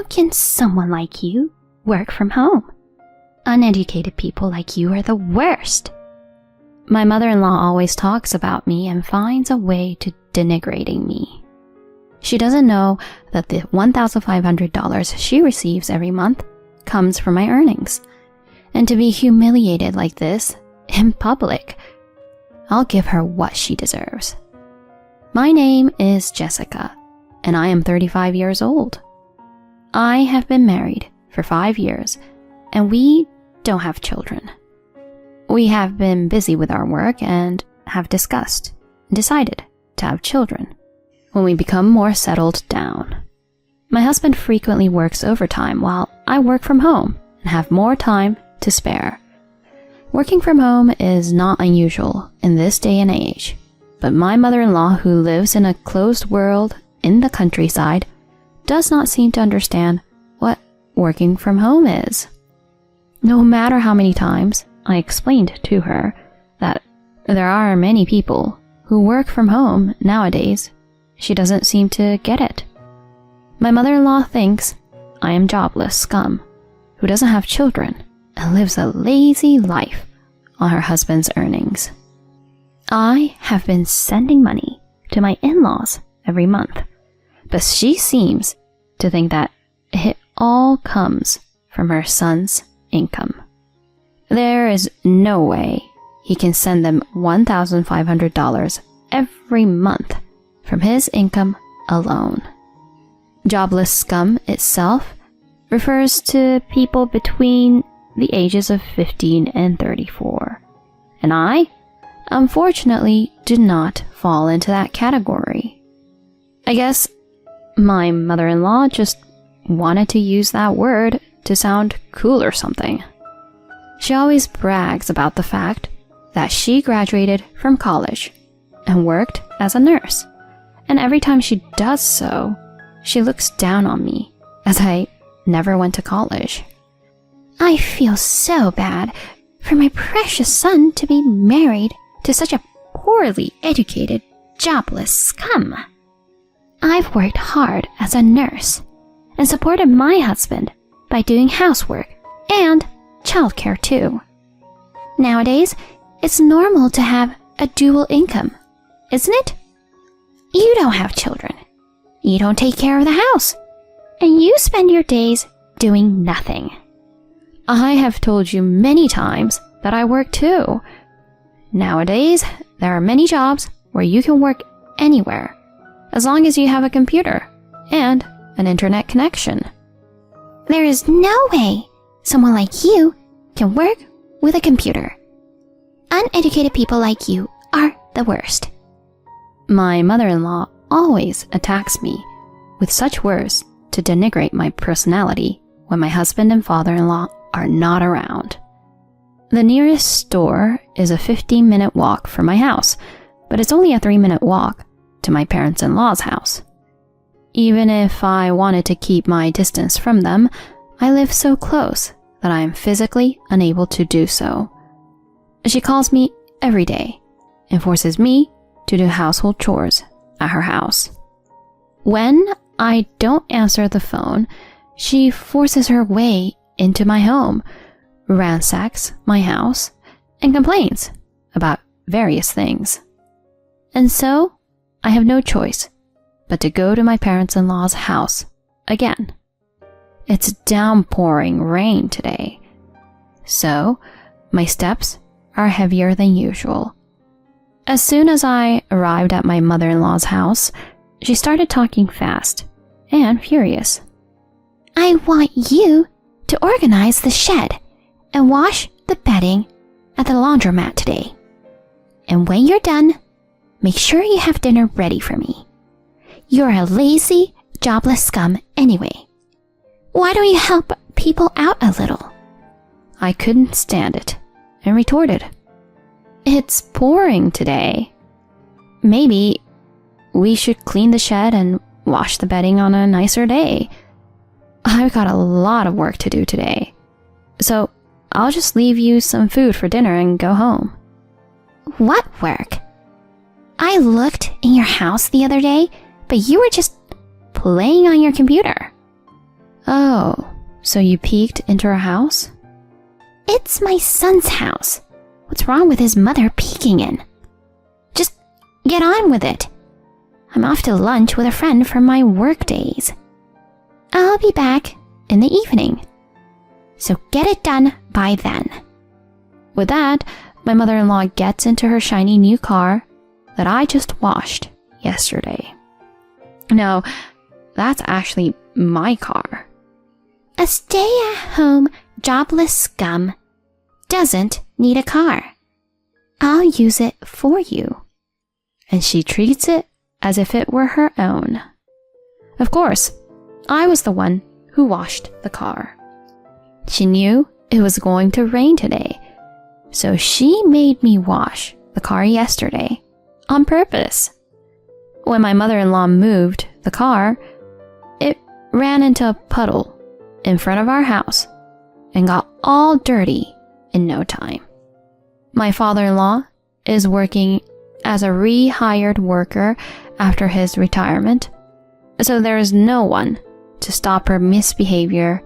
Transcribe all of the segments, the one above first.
can someone like you work from home? Uneducated people like you are the worst. My mother-in-law always talks about me and finds a way to denigrating me. She doesn't know that the $1,500 she receives every month comes from my earnings. And to be humiliated like this in public, I'll give her what she deserves. My name is Jessica, and I am 35 years old. I have been married for 5 years, and we don't have children. We have been busy with our work and have discussed and decided to have children when we become more settled down. My husband frequently works overtime while I work from home and have more time to spare. Working from home is not unusual in this day and age, but my mother-in-law, who lives in a closed world in the countryside, does not seem to understand what working from home is. No matter how many times I explained to her that there are many people who work from home nowadays, she doesn't seem to get it. My mother-in-law thinks I am jobless scum who doesn't have children and lives a lazy life on her husband's earnings. I have been sending money to my in-laws every month, but she seems to think that it all comes from her son's income. There is no way he can send them $1,500 every month from his income alone. Jobless scum itself refers to people between the ages of 15 and 34, and I, unfortunately, do not fall into that category. I guess my mother-in-law just wanted to use that word to sound cool or something. She always brags about the fact that she graduated from college and worked as a nurse, and every time she does so, she looks down on me as I never went to college. I feel so bad for my precious son to be married to such a poorly educated, jobless scum. I've worked hard as a nurse and supported my husband by doing housework and childcare too. Nowadays, it's normal to have a dual income, isn't it? You don't have children. You don't take care of the house. And you spend your days doing nothing. I have told you many times that I work too. Nowadays, there are many jobs where you can work anywhere, as long as you have a computer and an internet connection. There is no way someone like you can work with a computer. Uneducated people like you are the worst. My mother-in-law always attacks me with such words to denigrate my personality when my husband and father-in-law are not around. The nearest store is a 15-minute walk from my house, but it's only a 3-minute walk to my parents-in-law's house. Even if I wanted to keep my distance from them, I live so close that I am physically unable to do so. She calls me every day and forces me to do household chores at her house. When I don't answer the phone, she forces her way into my home, ransacks my house, and complains about various things. And so, I have no choice but to go to my parents-in-law's house again. It's downpouring rain today, so my steps are heavier than usual. As soon as I arrived at my mother-in-law's house, she started talking fast and furious. I want you to organize the shed and wash the bedding at the laundromat today. And when you're done, make sure you have dinner ready for me. You're a lazy, jobless scum anyway. Why don't you help people out a little? I couldn't stand it and retorted, It's pouring today. Maybe we should clean the shed and wash the bedding on a nicer day. I've got a lot of work to do today, so I'll just leave you some food for dinner and go home. What work? I looked in your house the other day, but you were just playing on your computer. Oh, so you peeked into her house? It's my son's house. What's wrong with his mother peeking in? Just get on with it. I'm off to lunch with a friend from my work days. I'll be back in the evening. So get it done by then. With that, my mother-in-law gets into her shiny new car that I just washed yesterday. No, that's actually my car. A stay-at-home, jobless scum doesn't need a car. I'll use it for you. And she treats it as if it were her own. Of course, I was the one who washed the car. She knew it was going to rain today, so she made me wash the car yesterday on purpose. When my mother-in-law moved the car, it ran into a puddle in front of our house and got all dirty in no time. My father-in-law is working as a rehired worker after his retirement, so there is no one to stop her misbehavior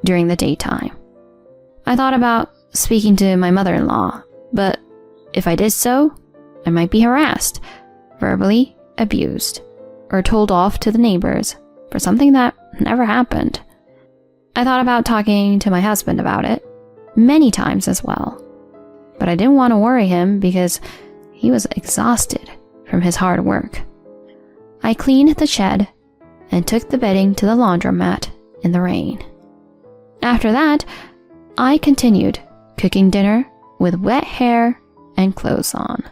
during the daytime. I thought about speaking to my mother-in-law, but if I did so, I might be harassed, verbally abused, or told off to the neighbors for something that never happened. I thought about talking to my husband about it many times as well, but I didn't want to worry him because he was exhausted from his hard work. I cleaned the shed and took the bedding to the laundromat in the rain. After that, I continued cooking dinner with wet hair and clothes on.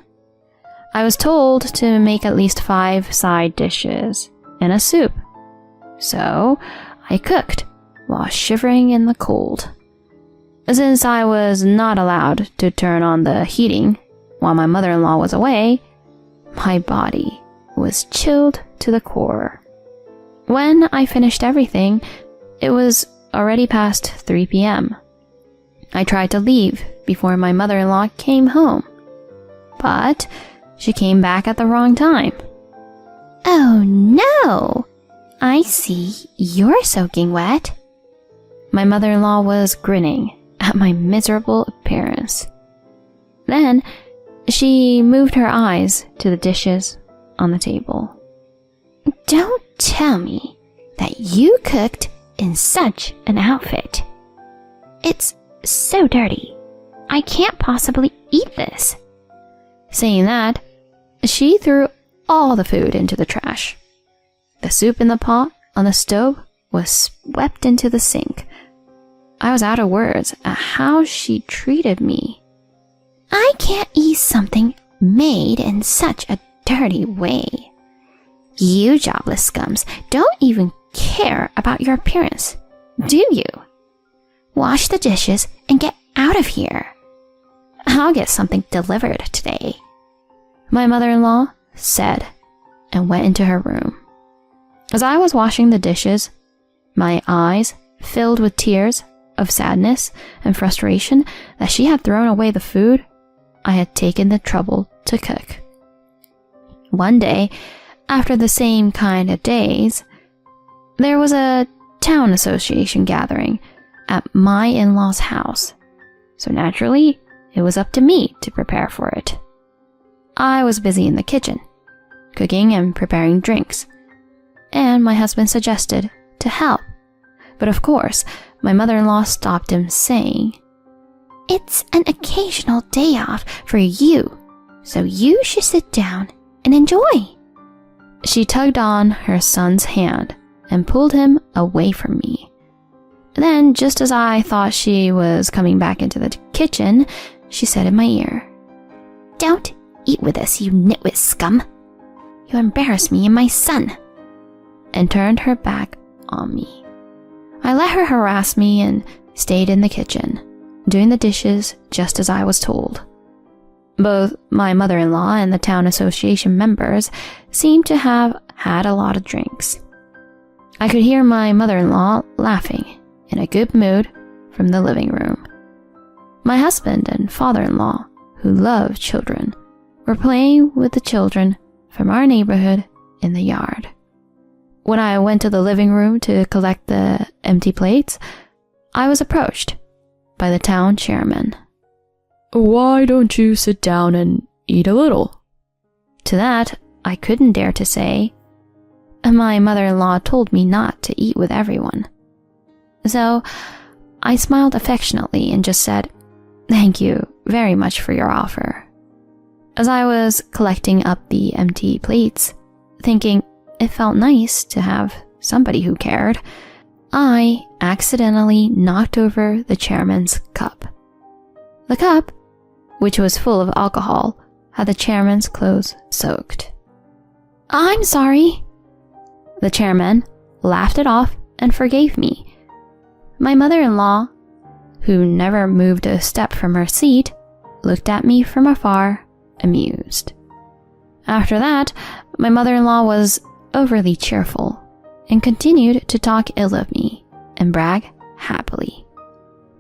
I was told to make at least 5 side dishes and a soup, so I cooked while shivering in the cold. Since I was not allowed to turn on the heating while my mother-in-law was away, my body was chilled to the core. When I finished everything, it was already past 3 p.m. I tried to leave before my mother-in-law came home, but she came back at the wrong time. Oh no! I see you're soaking wet. My mother-in-law was grinning at my miserable appearance. Then she moved her eyes to the dishes on the table. Don't tell me that you cooked in such an outfit. It's so dirty. I can't possibly eat this. Saying that, she threw all the food into the trash. The soup in the pot on the stove was swept into the sink. I was out of words at how she treated me. I can't eat something made in such a dirty way. You jobless scums don't even care about your appearance, do you? Wash the dishes and get out of here. I'll get something delivered today, my mother-in-law said, and went into her room. As I was washing the dishes, my eyes filled with tears of sadness and frustration that she had thrown away the food I had taken the trouble to cook. One day, after the same kind of days, there was a town association gathering at my in-laws' house, so naturally, it was up to me to prepare for it. I was busy in the kitchen, cooking and preparing drinks, and my husband suggested to help, but of course, my mother-in-law stopped him, saying, "It's an occasional day off for you, so you should sit down and enjoy." She tugged on her son's hand and pulled him away from me. Then, just as I thought she was coming back into the kitchen, she said in my ear, "Don't eat with us, you nitwit scum. You embarrass me and my son," and turned her back on me. I let her harass me and stayed in the kitchen, doing the dishes just as I was told. Both my mother-in-law and the town association members seemed to have had a lot of drinks. I could hear my mother-in-law laughing in a good mood from the living room. My husband and father-in-law, who love children, were playing with the children from our neighborhood in the yard. When I went to the living room to collect the empty plates, I was approached by the town chairman. "Why don't you sit down and eat a little?" To that, I couldn't dare to say. My mother-in-law told me not to eat with everyone. So I smiled affectionately and just said, "Thank you very much for your offer." As I was collecting up the empty plates, thinking it felt nice to have somebody who cared, I accidentally knocked over the chairman's cup. The cup, which was full of alcohol, had the chairman's clothes soaked. "I'm sorry." The chairman laughed it off and forgave me. My mother-in-law, who never moved a step from her seat, looked at me from afar, amused. After that, my mother-in-law was overly cheerful and continued to talk ill of me and brag happily.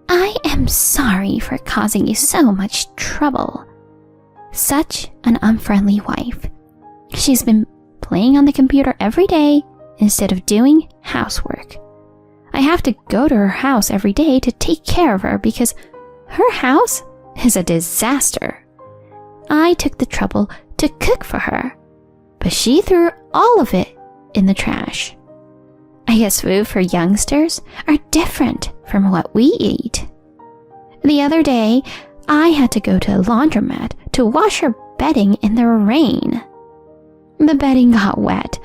"I am sorry for causing you so much trouble. Such an unfriendly wife. She's been playing on the computer every day instead of doing housework. I have to go to her house every day to take care of her because her house is a disaster. I took the trouble to cook for her, but she threw all of it in the trash. I guess food for youngsters are different from what we eat. The other day, I had to go to a laundromat to wash her bedding in the rain. The bedding got wet,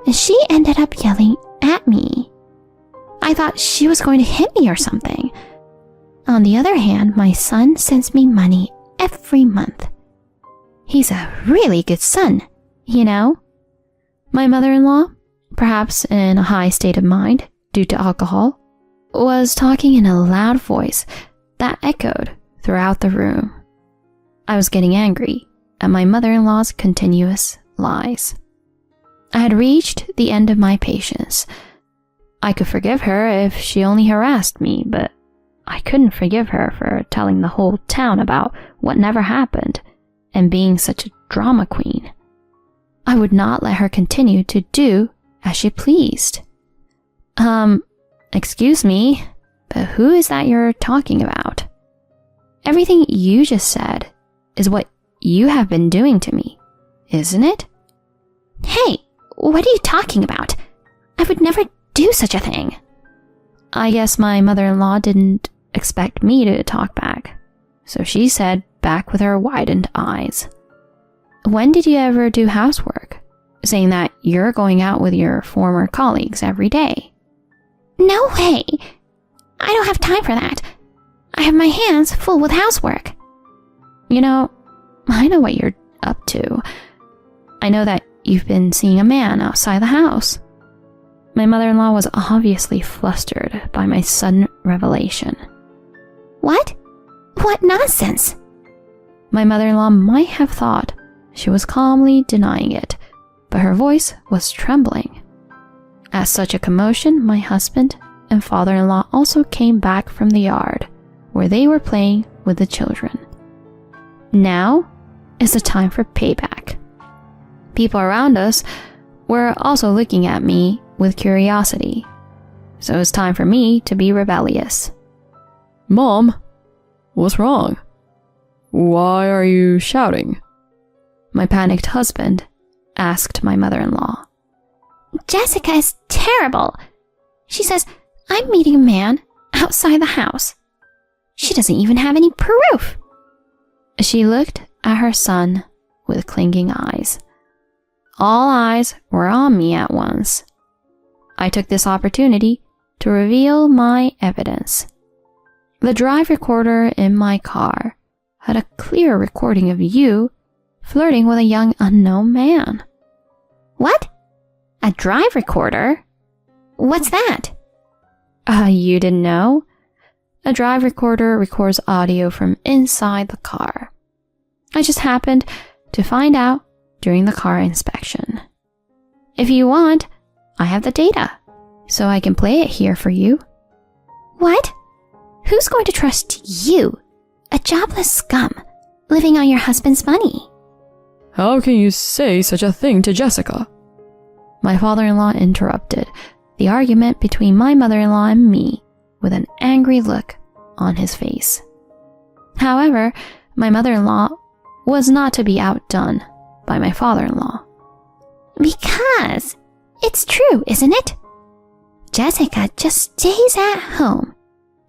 and she ended up yelling at me. I thought she was going to hit me or something. On the other hand, my son sends me money every month. He's a really good son, you know?" My mother-in-law, perhaps in a high state of mind due to alcohol, was talking in a loud voice that echoed throughout the room. I was getting angry at my mother-in-law's continuous lies. I had reached the end of my patience. I could forgive her if she only harassed me, but I couldn't forgive her for telling the whole town about what never happened and being such a drama queen. I would not let her continue to do as she pleased. Excuse me, but who is that you're talking about? Everything you just said is what you have been doing to me, isn't it?" "Hey, what are you talking about? I would never do such a thing." I guess my mother-in-law didn't expect me to talk back, so she said back with her widened eyes, "When did you ever do housework, saying that you're going out with your former colleagues every day?" "No way! I don't have time for that. I have my hands full with housework." "You know, I know what you're up to. I know that you've been seeing a man outside the house." My mother-in-law was obviously flustered by my sudden revelation. "What? What nonsense?" My mother-in-law might have thought she was calmly denying it, but her voice was trembling. At such a commotion, my husband and father-in-law also came back from the yard, where they were playing with the children. Now is the time for payback. People around us were also looking at me with curiosity, so it was time for me to be rebellious. "Mom, what's wrong? Why are you shouting?" My panicked husband asked my mother-in-law. "Jessica is terrible. She says I'm meeting a man outside the house. She doesn't even have any proof." She looked at her son with clinging eyes. All eyes were on me at once. I took this opportunity to reveal my evidence. The drive recorder in my car had a clear recording of you flirting with a young unknown man. "What? A drive recorder? What's that?" You didn't know? A drive recorder records audio from inside the car. I just happened to find out during the car inspection. If you want, I have the data, so I can play it here for you. "What? Who's going to trust you, a jobless scum, living on your husband's money?" "How can you say such a thing to Jessica?" My father-in-law interrupted the argument between my mother-in-law and me with an angry look on his face. However, my mother-in-law was not to be outdone by my father-in-law. Because it's true, isn't it? Jessica just stays at home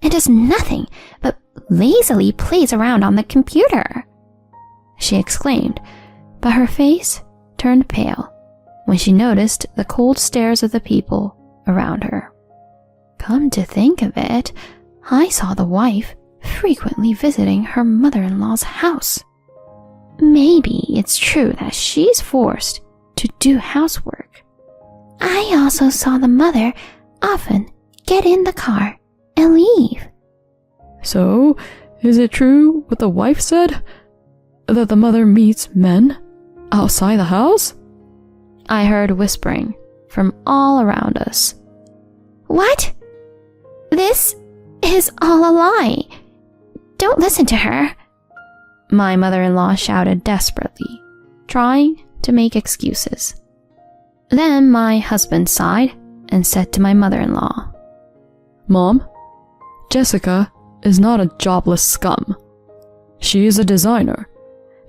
and does nothing but lazily plays around on the computer, she exclaimed, but her face turned pale when she noticed the cold stares of the people around her. Come to think of it, I saw the wife frequently visiting her mother-in-law's house. Maybe it's true that she's forced to do housework. I also saw the mother often get in the car and leave. So, is it true what the wife said? That the mother meets men outside the house? I heard whispering from all around us. What? This is all a lie. Don't listen to her, my mother-in-law shouted desperately, trying to make excuses. Then my husband sighed and said to my mother-in-law, Mom, Jessica is not a jobless scum. She is a designer,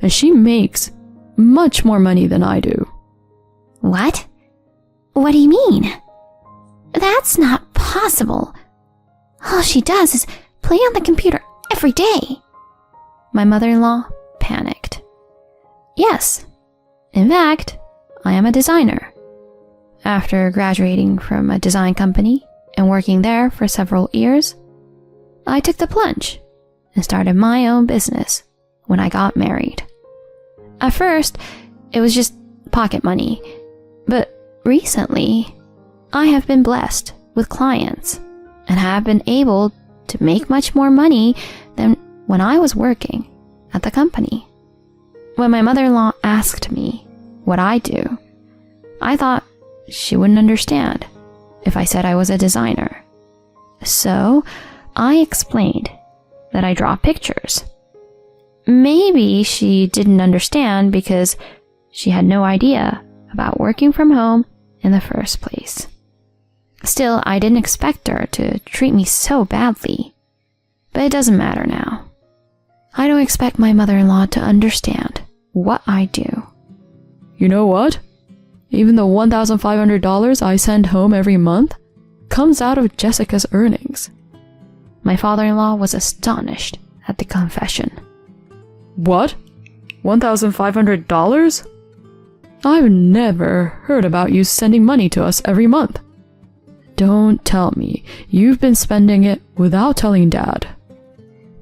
and she makes much more money than I do. What? What do you mean? That's not possible. All she does is play on the computer every day. My mother-in-law panicked. Yes, in fact, I am a designer. After graduating from a design company and working there for several years, I took the plunge and started my own business when I got married. At first, it was just pocket money, but recently, I have been blessed with clients and have been able to make much more money than when I was working at the company. When my mother-in-law asked me what I do, I thought she wouldn't understand if I said I was a designer. So I explained that I draw pictures. Maybe she didn't understand because she had no idea about working from home in the first place. Still, I didn't expect her to treat me so badly. But it doesn't matter now. I don't expect my mother-in-law to understand what I do. You know what? Even the $1,500 I send home every month comes out of Jessica's earnings. My father-in-law was astonished at the confession. What? $1,500? I've never heard about you sending money to us every month. Don't tell me you've been spending it without telling Dad.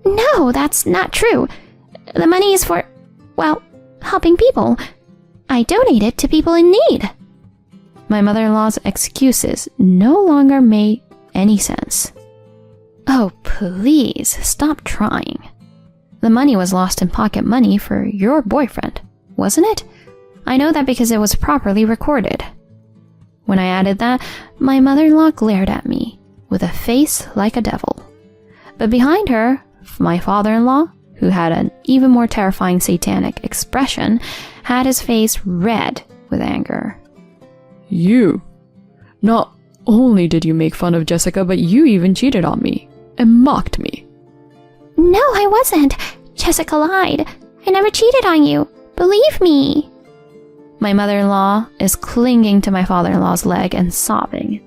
No, that's not true. The money is for, well, helping people. I donate it to people in need. My mother-in-law's excuses no longer made any sense. Oh, please, stop trying. The money was lost in pocket money for your boyfriend, wasn't it? I know that because it was properly recorded. When I added that, my mother-in-law glared at me with a face like a devil. But behind her, my father-in-law, who had an even more terrifying satanic expression, had his face red with anger. You. Not only did you make fun of Jessica, but you even cheated on me and mocked me. No, I wasn't. Jessica lied. I never cheated on you. Believe me. My mother-in-law is clinging to my father-in-law's leg and sobbing.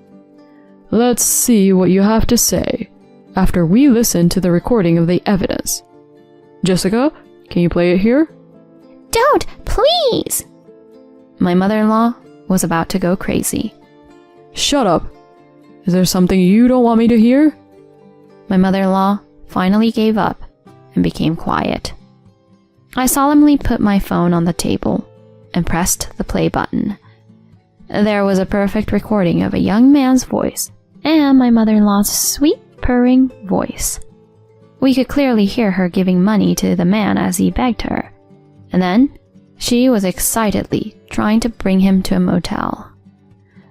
Let's see what you have to say after we listen to the recording of the evidence. Jessica, can you play it here? Don't, please! My mother-in-law was about to go crazy. Shut up. Is there something you don't want me to hear? My mother-in-law finally gave up and became quiet. I solemnly put my phone on the table and pressed the play button. There was a perfect recording of a young man's voice and my mother-in-law's sweet purring voice. We could clearly hear her giving money to the man as he begged her, and then she was excitedly trying to bring him to a motel.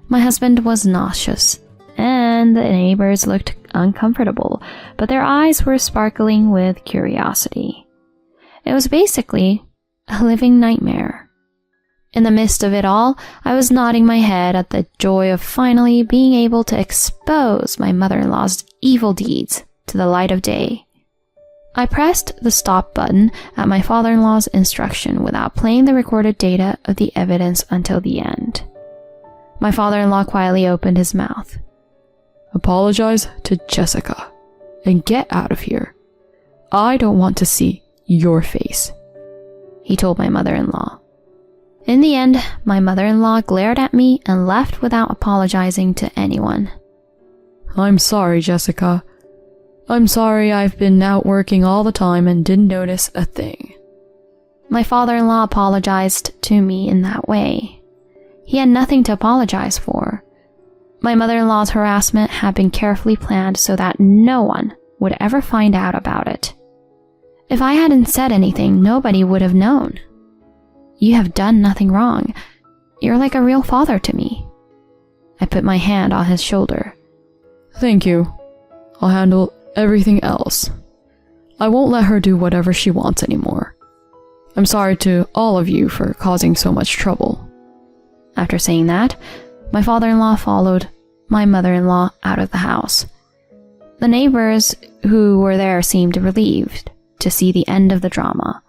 My husband was nauseous, and the neighbors looked uncomfortable, but their eyes were sparkling with curiosity. It was basically a living nightmare. In the midst of it all, I was nodding my head at the joy of finally being able to expose my mother-in-law's evil deeds to the light of day. I pressed the stop button at my father-in-law's instruction without playing the recorded data of the evidence until the end. My father-in-law quietly opened his mouth. Apologize to Jessica and get out of here. I don't want to see your face, he told my mother-in-law. In the end, my mother-in-law glared at me and left without apologizing to anyone. I'm sorry, Jessica. I'm sorry I've been out working all the time and didn't notice a thing. My father-in-law apologized to me in that way. He had nothing to apologize for. My mother-in-law's harassment had been carefully planned so that no one would ever find out about it. If I hadn't said anything, nobody would have known. You have done nothing wrong. You're like a real father to me. I put my hand on his shoulder. Thank you. I'll handle everything else. I won't let her do whatever she wants anymore. I'm sorry to all of you for causing so much trouble. After saying that, my father-in-law followed my mother-in-law out of the house. The neighbors who were there seemed relieved to see the end of the drama.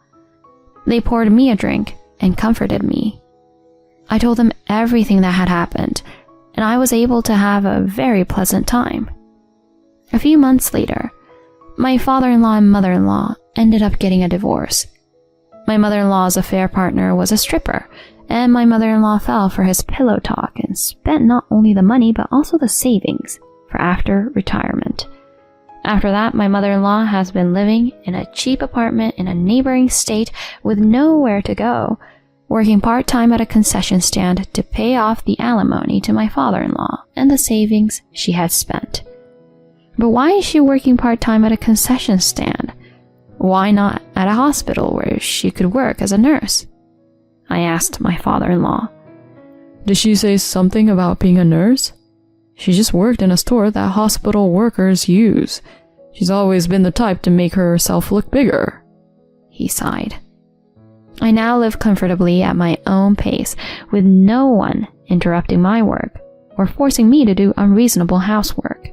They poured me a drink and comforted me. I told them everything that had happened, and I was able to have a very pleasant time. A few months later, my father-in-law and mother-in-law ended up getting a divorce. My mother-in-law's affair partner was a stripper, and my mother-in-law fell for his pillow talk and spent not only the money but also the savings for after retirement. After that, my mother-in-law has been living in a cheap apartment in a neighboring state with nowhere to go, working part-time at a concession stand to pay off the alimony to my father-in-law and the savings she had spent. But why is she working part-time at a concession stand? Why not at a hospital where she could work as a nurse? I asked my father-in-law. Did she say something about being a nurse? She just worked in a store that hospital workers use. She's always been the type to make herself look bigger. He sighed. I now live comfortably at my own pace, with no one interrupting my work or forcing me to do unreasonable housework.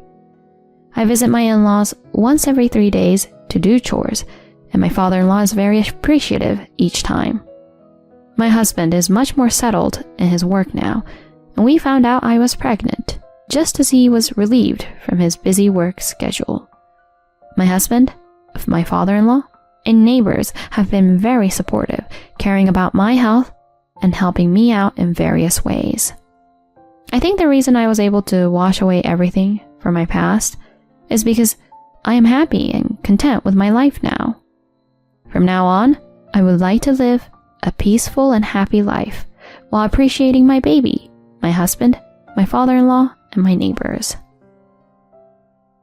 I visit my in-laws once every 3 days to do chores, and my father-in-law is very appreciative each time. My husband is much more settled in his work now, and we found out I was pregnant, just as he was relieved from his busy work schedule. My husband, my father-in-law, and neighbors have been very supportive, caring about my health and helping me out in various ways. I think the reason I was able to wash away everything from my past is because I am happy and content with my life now. From now on, I would like to live a peaceful and happy life while appreciating my baby, my husband, my father-in-law, and my neighbors.